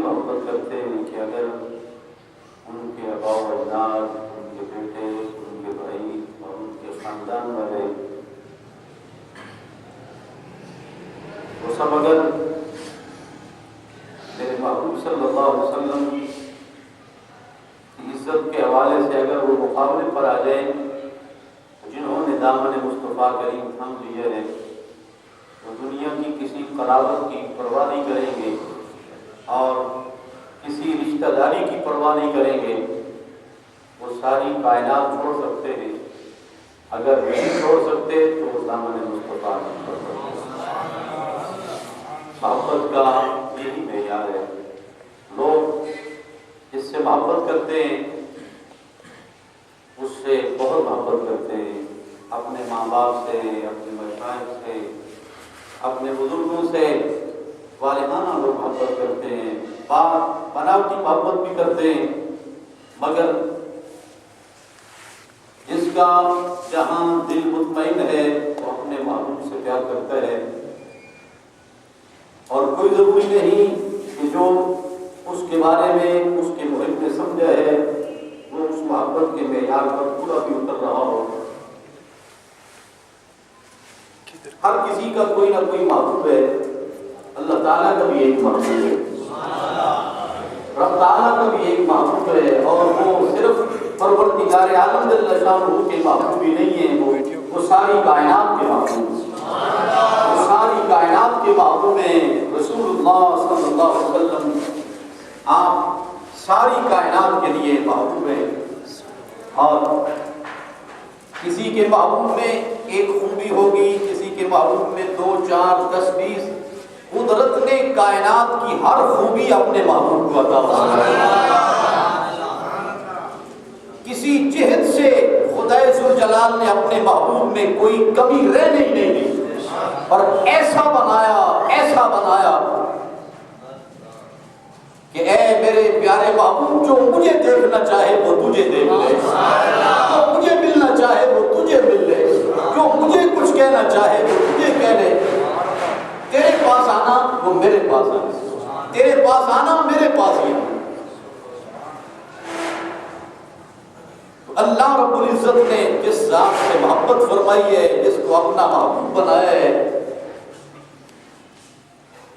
محبت کرتے ہیں کہ اگر ان کے آباء و اجداد، ان کے بیٹے، ان کے بھائی اور ان کے خاندان والے وہ سب اگر میرے محبوب صلی اللہ علیہ وسلم کی عزت کے حوالے سے اگر وہ مقابلے پر آ جائیں، جنہوں نے دامن مصطفیٰ کریم تھام لیے ہے، وہ دنیا کی کسی قرابت کی پرواہ نہیں کریں گے اور کسی رشتہ داری کی پرواہ نہیں کریں گے، وہ ساری کائنات چھوڑ سکتے ہیں، اگر نہیں چھوڑ سکتے تو وہ دامن مصطفیٰ نہیں چھوڑ سکتے۔ محبت کا یہی معیار ہے، لوگ جس سے محبت کرتے ہیں اس سے بہت محبت کرتے ہیں، اپنے ماں باپ سے، اپنے مشائخ سے، اپنے بزرگوں سے والدانہ لوگ محبت کرتے ہیں، بناوٹی محبت بھی کرتے ہیں، مگر جس کا جہاں دل مطمئن ہے وہ اپنے محبوب سے پیار کرتا ہے، اور کوئی ضروری نہیں کہ جو اس کے بارے میں اس کے محب نے سمجھا ہے وہ اس محبت کے معیار پر پورا بھی اتر رہا ہو۔ ہر کسی کا کوئی نہ کوئی محبوب ہے، اللہ تعالیٰ کا بھی ایک محبوب ہے، رب تعالیٰ کا بھی ایک محبوب ہے، اور وہ صرف پروردگار عالم جل شانہ کے محبوب ہی نہیں ہیں، وہ ساری کائنات کے محبوب ہیں، وہ ساری کائنات کے محبوب ہیں۔ رسول اللہ صلی اللہ علیہ وسلم آپ ساری کائنات کے لیے محبوب ہیں، اور کسی کے محبوب میں ایک خوبی ہوگی، کسی کے محبوب میں 2 4 10 20، قدرت نے کائنات کی ہر خوبی اپنے محبوب کو عطا فرمائی۔ کسی جہت سے خدائے ذوالجلال نے اپنے محبوب میں کوئی کمی رہنے ہی نہیں دی، اور ایسا بنایا کہ اے میرے پیارے محبوب، جو مجھے دیکھنا چاہے وہ تجھے دیکھ لے، جو مجھے ملنا چاہے وہ تجھے مل لے، جو مجھے کچھ کہنا چاہے وہ تجھے کہہ لے، تیرے پاس آنا وہ میرے پاس آنا، تیرے پاس آنا میرے پاس ہی آنا۔ اللہ رب العزت نے جس ذات سے محبت فرمائی ہے، جس کو اپنا محبوب بنایا ہے،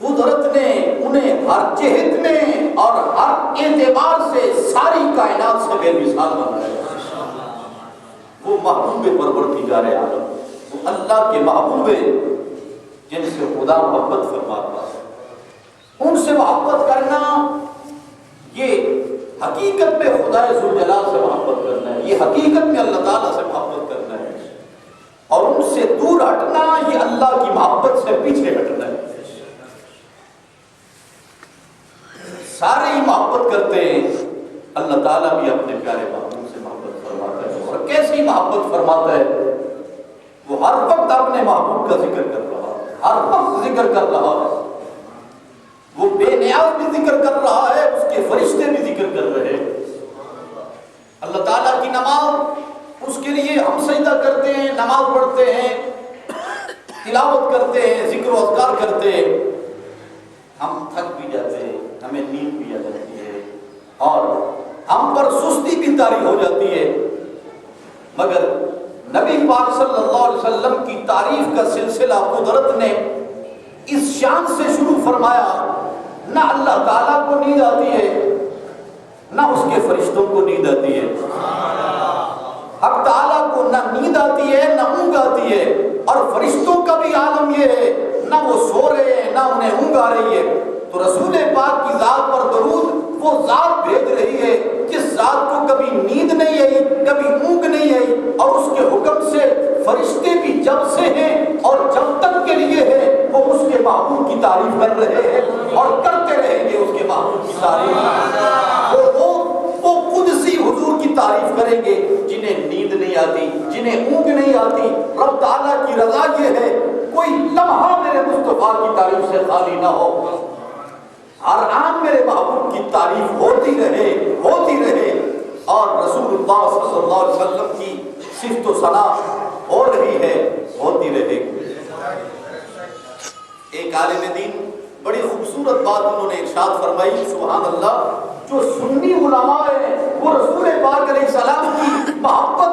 قدرت نے انہیں ہر جہت میں اور ہر اعتبار سے ساری کائنات سے بے مثال بنایا ہے۔ وہ محبوب پروردگار عالم، وہ اللہ کے محبوب ہیں جن سے خدا محبت فرماتا ہے۔ ان سے محبت کرنا یہ حقیقت میں خدا ذوالجلال سے محبت کرنا ہے، یہ حقیقت میں اللہ تعالیٰ سے محبت کرنا ہے، اور ان سے دور ہٹنا یہ اللہ کی محبت سے پیچھے ہٹنا ہے۔ سارے ہی محبت کرتے ہیں، اللہ تعالیٰ بھی اپنے پیارے محبوب سے محبت فرماتا ہے، اور کیسی محبت فرماتا ہے، وہ ہر وقت اپنے محبوب کا ذکر کر رہا ہے، ہر وقت ذکر کر رہا ہے، وہ بے نیاز بھی ذکر کر رہا ہے، اس کے فرشتے بھی ذکر کر رہے ہیں۔ اللہ تعالیٰ کی نماز، اس کے لیے ہم سجدہ کرتے ہیں، نماز پڑھتے ہیں، تلاوت کرتے ہیں، ذکر و اذکار کرتے ہیں، ہم تھک بھی جاتے ہیں، ہمیں نیند بھی آ جاتی ہے، اور ہم پر سستی بھی طاری ہو جاتی ہے، مگر نبی پاک صلی اللہ علیہ وسلم کی تعریف کا سلسلہ قدرت نے اس شان سے شروع فرمایا، نہ اللہ تعالیٰ کو نیند آتی ہے، نہ اس کے فرشتوں کو نیند آتی ہے۔ حق تعالیٰ کو نہ نیند آتی ہے نہ اونگ آتی ہے، اور فرشتوں کا بھی عالم یہ ہے، نہ وہ سو رہے ہیں نہ انہیں اونگ آ رہی ہے۔ تو رسول پاک کی ذات پر درود وہ ذات بھیج رہی ہے جس ذات کو کبھی نیند نہیں آئی، کبھی اونگ نہیں آئی، اور اس کے حکم سے فرشتے بھی جب سے ہیں اور جب تک کے لیے ہیں وہ اس کے محبوب کی تعریف کر رہے ہیں، اور کرتے رہیں گے اس کے محبوب کی تعریف۔ وہ قدسی حضور کی تعریف کریں گے جنہیں نیند نہیں آتی، جنہیں اونگ نہیں آتی۔ رب تعالیٰ کی رضا یہ ہے کوئی لمحہ میرے مصطفیٰ کی تعریف سے خالی نہ ہو، ہر آن میرے محبوب کی تعریف ہوتی رہے، اور رسول اللہ صلی اللہ علیہ وسلم کی صفت و ثنا ہو رہی ہے، ہوتی رہے گی۔ ایک عالم دین بڑی خوبصورت بات انہوں نے ارشاد فرمائی، سبحان اللہ، جو سنی علماء ہیں وہ رسول پاک علیہ السلام کی محبت،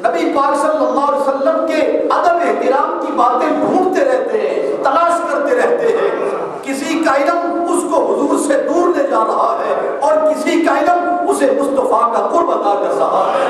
نبی پاک صلی اللہ علیہ وسلم کے ادب احترام کی باتیں ڈھونڈتے رہتے ہیں، تلاش کرتے رہتے ہیں۔ کسی کا علم اس کو حضور سے دور لے جا رہا ہے اور کسی کا علم اسے مصطفیٰ کا قرب عطا کر رہا ہے۔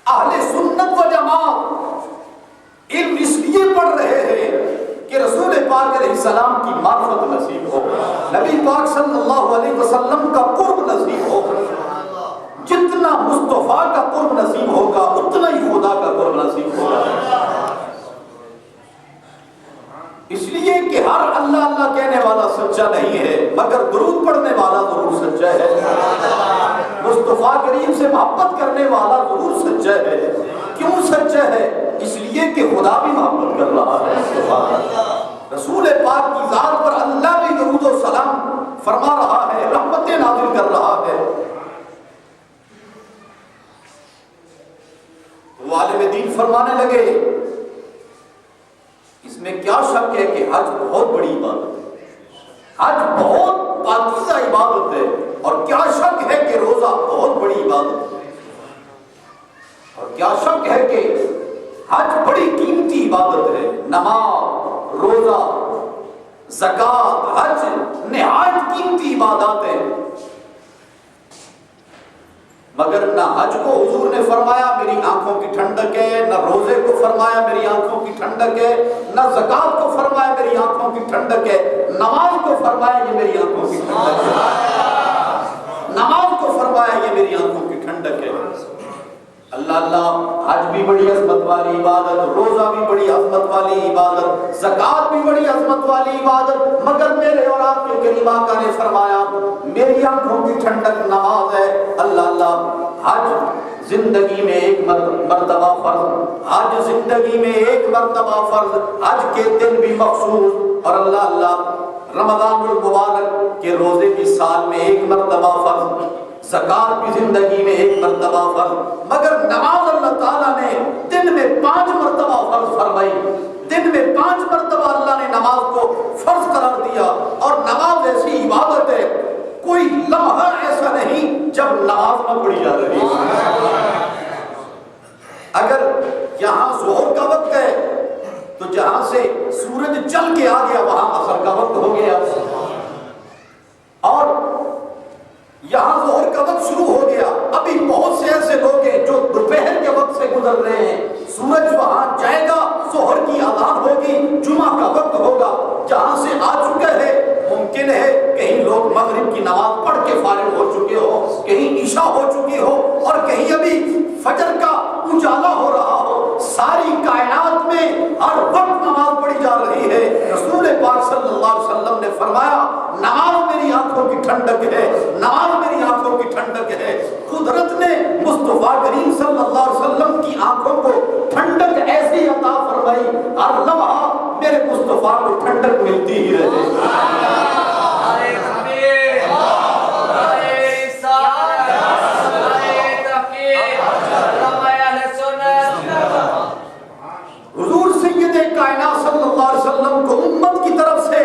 اہل سنت و جماعت علم اس لیے پڑھ رہے ہیں کہ رسول پاک علیہ السلام کی معرفت نصیب ہو، نبی پاک صلی اللہ علیہ وسلم کا قرب نصیب ہو۔ جتنا مصطفیٰ کا قرب نصیب ہوگا اتنا ہی خدا کا قرب نصیب ہوگا۔ اس لیے کہ ہر اللہ اللہ کہنے والا سچا نہیں ہے، مگر درود پڑھنے والا ضرور سچا ہے، مصطفیٰ کریم سے محبت کرنے والا ضرور سچا ہے۔ کیوں سچا ہے؟ اس لیے کہ خدا بھی محبت کر رہا ہے، رسول پاک کی ذات پر اللہ بھی درود و سلام فرما رہا ہے، رحمتیں نازل کر رہا ہے۔ وہ عالم دین فرمانے لگے اس میں کیا شک ہے کہ حج بہت بڑی عبادت ہے، حج بہت پاکیزہ عبادت ہے، اور کیا شک ہے کہ روزہ بہت بڑی عبادت ہے، اور کیا شک ہے کہ حج بڑی قیمتی عبادت ہے۔ نماز، روزہ، زکوٰۃ، حج نہایت قیمتی عبادات ہیں، مگر نہ حج کو حضور نے فرمایا میری آنکھوں کی ٹھنڈک ہے، نہ روزے کو فرمایا میری آنکھوں کی ٹھنڈک ہے، نہ زکوٰۃ کو فرمایا میری آنکھوں کی ٹھنڈک ہے، نماز کو فرمایا یہ میری آنکھوں کی ٹھنڈک ہے، نماز کو فرمایا یہ میری آنکھوں کی ٹھنڈک ہے۔ اللہ اللہ، حج بھی بڑی عظمت والی عبادت، روزہ بھی بڑی عظمت والی عبادت، زکوٰۃ بھی بڑی عظمت والی عبادت، مگر میرے اور آپ کے کریم آقا نے فرمایا میری آنکھوں کی ٹھنڈک نماز ہے۔ اللہ اللہ، حج زندگی میں ایک مرتبہ فرض، حج زندگی میں ایک مرتبہ فرض، حج کے دن بھی مخصوص، اور اللہ اللہ رمضان المبارک کے روزے بھی سال میں ایک مرتبہ فرض، زکوٰۃ بھی زندگی میں ایک مرتبہ فرض، مگر نماز اللہ تعالیٰ نے دن میں 5 مرتبہ فرض فرمائی، دن میں 5 مرتبہ اللہ نے نماز کو فرض قرار دیا۔ اور نماز ایسی عبادت ہے کوئی لمحہ ایسا نہیں جب نماز نہ پڑھی جا رہی ہے۔ اگر یہاں ظہر کا وقت ہے تو جہاں سے سورج چل کے آ گیا وہاں عصر کا وقت ہو گیا، اور یہاں ظہر کا وقت شروع ہو گیا۔ ابھی بہت سے ایسے لوگ ہیں جو دوپہر کے وقت سے گزر رہے ہیں، سورج وہاں جائے گا، ظہر کی اذان ہوگی، جمعہ کا وقت ہوگا، جہاں سے آ چکا ہے ممکن ہے کہیں لوگ مغرب کی نماز پڑھ کے فارغ ہو چکے ہو، کہیں عشاء ہو چکی ہو، اور کہیں ابھی فجر کا اجالا ہو رہا ہو۔ ساری کائنات میں ہر وقت نماز پڑھی جا رہی ہے۔ رسول پاک صلی اللہ علیہ وسلم نے فرمایا نماز میری آنکھوں کی ٹھنڈک ہے، نماز میری آنکھوں کی ٹھنڈک ہے۔ قدرت نے مصطفیٰ کریم صلی اللہ علیہ وسلم کی آنکھوں کو ٹھنڈک ایسی عطا فرمائی، ہر لمحہ میرے مصطفیٰ کو ٹھنڈک ملتی ہی رہے۔ حضور سید کائنات صلی اللہ علیہ وسلم کو امت کی طرف سے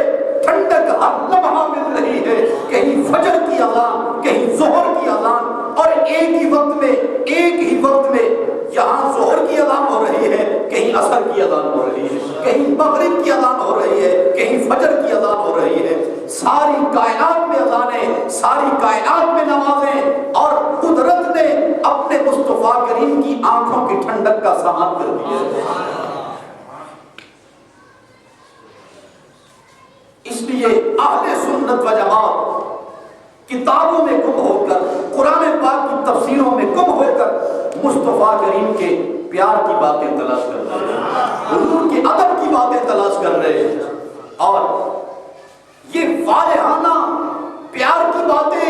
ٹھنڈک ہر لمحہ مل رہی ہے، کہیں فجر کی اذان، کہیں ظہر کی اذان، اور ایک ہی وقت میں یہاں ظہر کی اذان ہو رہی ہے، کہیں عصر کی اذان ہو رہی ہے، کہیں مغرب کی اذان ہو رہی ہے، کہیں فجر کی اذان ہو رہی ہے۔ ساری کائنات میں اذانیں، ساری کائنات میں نمازیں، اور قدرت نے اپنے مصطفیٰ کریم کی آنکھوں کی ٹھنڈک کا سامان کر دیا ہے۔ اس لیے اہل سنت و جماعت کتابوں میں گم ہو کر، قرآن پاک کی تفسیروں میں گم ہو کر مصطفیٰ کریم کے پیار کی باتیں تلاش کر رہے ہیں، حضور کے ادب کی باتیں تلاش کر رہے ہیں، اور یہ والہانہ پیار کی باتیں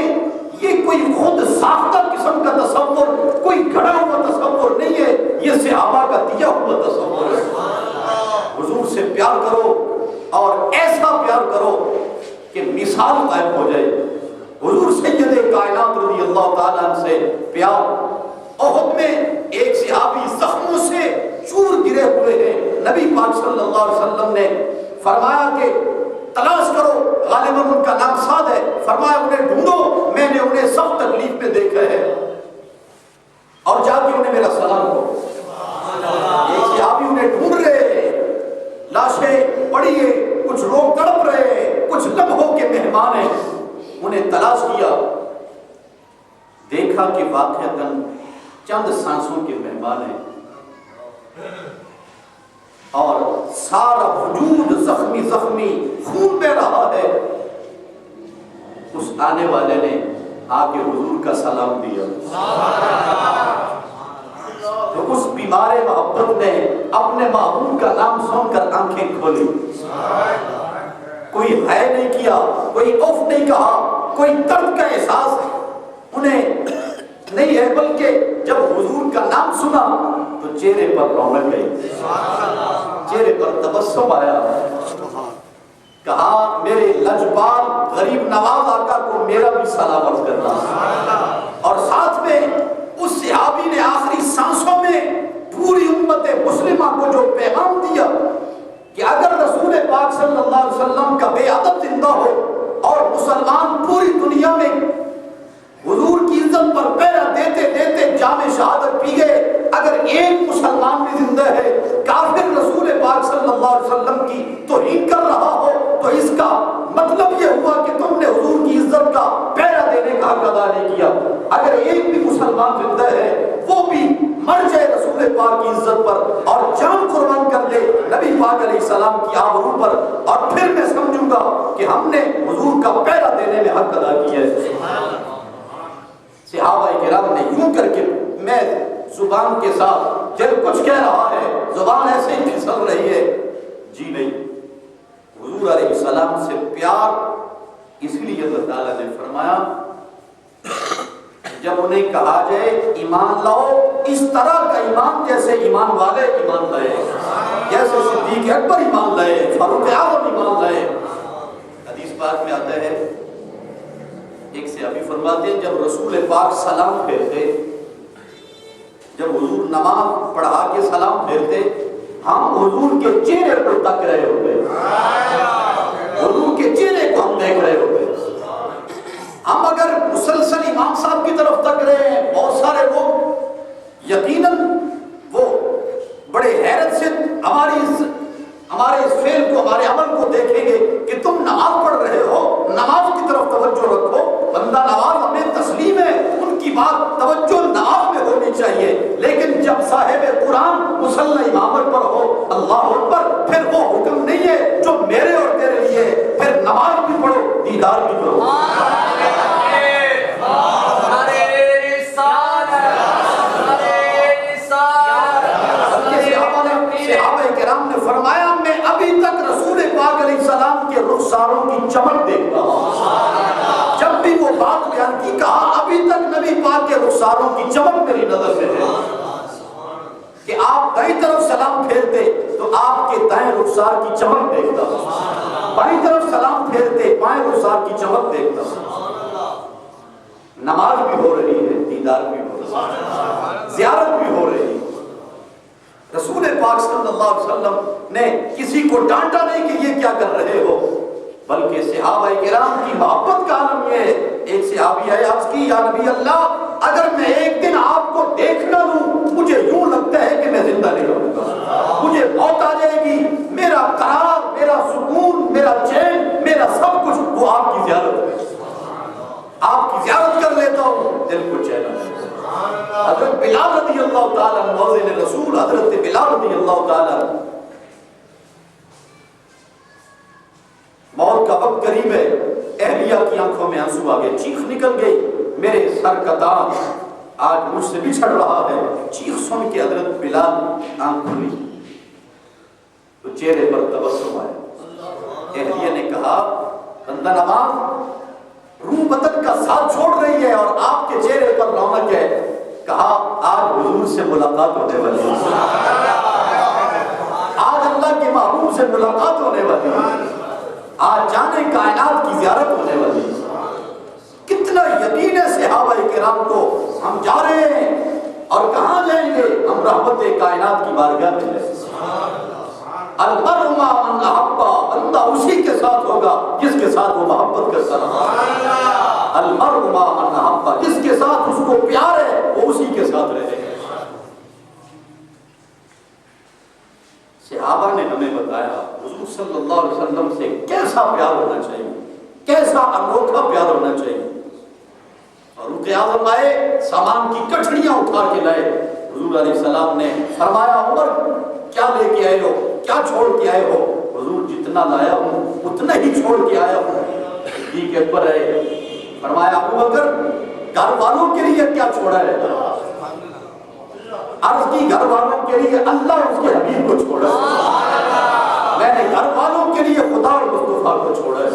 یہ کوئی خود ساختہ قسم کا تصور، کوئی گھڑا ہوا تصور نہیں ہے، یہ صحابہ کا دیا ہوا تصور ہے۔ حضور سے پیار کرو اور ایسا پیار کرو کہ مثال قائم ہو جائے، حضور سید کائنات رضی اللہ تعالیٰ عنہ سے پیار۔ احد میں ایک صحابی زخموں سے چور گرے ہوئے ہیں، نبی پاک صلی اللہ علیہ وسلم نے فرمایا کہ تلاش کرو، غالباً ان کا نام سعد ہے، فرمایا انہیں ڈھونڈو، میں نے انہیں سخت تکلیف میں دیکھا ہے اور جا کے انہیں میرا سلام کرو۔ ایک صحابی انہیں ڈھونڈ رہے ہیں، لاشیں پڑی ہیں، کچھ لوگ تڑپ رہے ہیں، کچھ لمحوں کے مہمان ہیں، انہیں تلاش کیا، دیکھا کہ واقعتاً چند سانسوں کے مہمان ہیں اور سارا وجود زخمی زخمی، خون بہ رہا ہے۔ اس آنے والے نے آ کے حضور کا سلام دیا تو اس بیمار محبت نے اپنے محبوب کا نام سن کر آنکھیں کھولی، کوئی ہے نہیں کیا، کوئی اوف نہیں کہا، کوئی درد کا احساس انہیں نہیں ہے، بلکہ جب حضور کا نام سنا تو چہرے پر رونق گئی، چہرے پر تبسم آیا، کہا میرے لجپال غریب نواز آقا کو میرا بھی سلام عرض کرنا۔ اور ساتھ میں اس صحابی نے آخری سانسوں میں پوری امت مسلمہ کو جو پیغام دیا کہ اگر رسول پاک صلی اللہ علیہ وسلم کا بے عدد زندہ ہو اور مسلمان پوری دنیا میں حضور کی عزت پر پہرا دیتے دیتے جام شہادت پی گئے، اگر ایک مسلمان بھی زندہ ہے کافر رسول پاک صلی اللہ علیہ وسلم کی توہین کر رہا ہو تو اس کا مطلب یہ ہوا کہ تم نے حضور کی عزت کا پہرا دینے کا حق ادا نہیں کیا۔ اگر ایک بھی مسلمان زندہ ہے وہ بھی مر جائے رسول پاک کی عزت پر اور جان قربان کر دے نبی پاک علیہ السلام کی آبرو پر، اور پھر میں سمجھوں گا کہ ہم نے حضور کا پہرا دینے میں حق ادا کیا ہے۔ صحابہ کرام نے یوں کر کے، میں زبان کے ساتھ دل کچھ کہہ رہا ہے، زبان ایسے ہی پھسل رہی ہے، جی نہیں، حضور علیہ السلام سے پیار، اس لیے اللہ تعالیٰ نے فرمایا جب انہیں کہا جائے ایمان لاؤ، اس طرح کا ایمان جیسے ایمان والے ایمان لائے، جیسے صدیق اکبر ایمان لائے، فاروق اعظم ایمان لائے۔ حدیث پاک میں آتا ہے، ایک صحابی فرماتے ہیں جب رسول پاک سلام پھیرتے، جب حضور نماز پڑھا کے سلام پھیرتے، ہم حضور کے چہرے کو تک رہے ہوتے، حضور کے چہرے کو ہم دیکھ رہے ہوتے۔ ہم اگر مسلسل امام صاحب کی طرف تک رہے ہیں، بہت سارے لوگ یقیناً وہ بڑے حیرت سے ہمارے اس فعل کو، ہمارے عمل کو دیکھیں گے کہ تم نماز پڑھ رہے ہو، نماز کی طرف توجہ رکھو، بندہ نواز ہمیں تسلیم ہے، ان کی بات توجہ نماز میں ہونی چاہیے، لیکن جب صاحب قرآن مصلی امامت پر ہو، اللہ اکبر، پھر وہ حکم نہیں ہے جو میرے اور تیرے لیے، پھر نماز بھی پڑھو، دیدار بھی کرو۔ فرمایا میں ابھی تک رسول پاک علیہ السلام کے رخساروں کی چمک دیکھتا ہوں، جب بھی وہ بات بیان کی کہا ابھی تک نبی پاک کے رخساروں کی چمک میری نظر میں ہے، کہ آپ دائیں طرف سلام پھیرتے تو آپ کے دائیں رخسار کی چمک دیکھتا ہوں، بائیں طرف سلام پھیرتے بائیں رخسار کی چمک دیکھتا ہوں۔ نماز بھی ہو رہی ہے، دیدار بھی ہو رہی ہے، زیارت بھی ہو رہی ہے۔ رسول پاک صلی اللہ علیہ وسلم نے کسی کو ڈانٹا نہیں کہ یہ کیا کر رہے ہو، بلکہ صحابہ کرام کی محبت کا عالم یہ ہے۔ ایک صحابی ہے عرض کی، یا نبی اللہ اگر میں ایک دن آپ کو دیکھ نہ لوں مجھے یوں لگتا ہے کہ میں زندہ نہیں رہوں گا، مجھے موت آ جائے گی، میرا قرار، میرا سکون، میرا چین، میرا سب کچھ وہ آپ کی زیارت ہے، آپ کی زیارت کر لیتا ہوں، دل کو چین آتا ہے۔ حضرت بلال رضی اللہ تعالیٰ مؤذن رسول، حضرت بلال رضی اللہ تعالیٰ، موت کا وقت قریب ہے، اہلیہ کی آنکھوں میں آنسو آ گئے، چیخ نکل گئی، میرے سر کا تاج آج مجھ سے بچھڑ رہا ہے۔ چیخ سن کے حضرت بلال آنکھ کھلی تو چہرے پر تبسم آیا۔ اہلیہ نے کہا بندہ نواز روح بدن کا ساتھ چھوڑ رہی ہے اور آپ کے چہرے پر رونق ہے، کہا آج حضور سے ملاقات ہونے والی ہے، آج اللہ کے محبوب سے ملاقات ہونے والی ہے، آج جانے کائنات کی زیارت ہونے والی ہے۔ قلہ یقین ہے صحابہ کرام کو ہم جا رہے ہیں اور کہاں جائیں گے؟ ہم رحمت کائنات کی بارگاہ میں جائیں گے۔ المرء مع من احب، بندہ اسی کے ساتھ ہوگا جس کے ساتھ وہ محبت کرتا رہا۔ المرء مع من احب، جس کے ساتھ اس کو پیار ہے وہ اسی کے ساتھ رہے۔ صحابہ نے ہمیں بتایا حضور صلی اللہ علیہ وسلم سے کیسا پیار ہونا چاہیے، کیسا انوکھا پیار ہونا چاہیے۔ فاروق اعظم آئے، سامان کی کٹڑیاں اٹھا کے لائے، حضور علیہ السلام نے فرمایا عمر کیا لے کے آئے ہو، کیا چھوڑ کے آئے ہو؟ حضور جتنا لایا ہوں اتنا ہی چھوڑ کے آیا ہوں۔ صدیق اکبر آئے، فرمایا ابو بکر گھر والوں کے لیے کیا چھوڑا ہے؟ عرض کی گھر والوں کے لیے اللہ اس کے حبیب کو چھوڑا ہے، میں نے گھر والوں کے لیے خدا اور مصطفیٰ کو چھوڑا ہے۔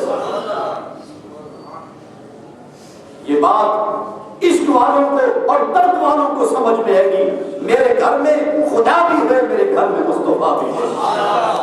یہ بات عشق والوں کو اور درد والوں کو سمجھ میں آئے گی، میرے گھر میں خدا بھی ہے، میرے گھر میں مصطفیٰ بھی ہے۔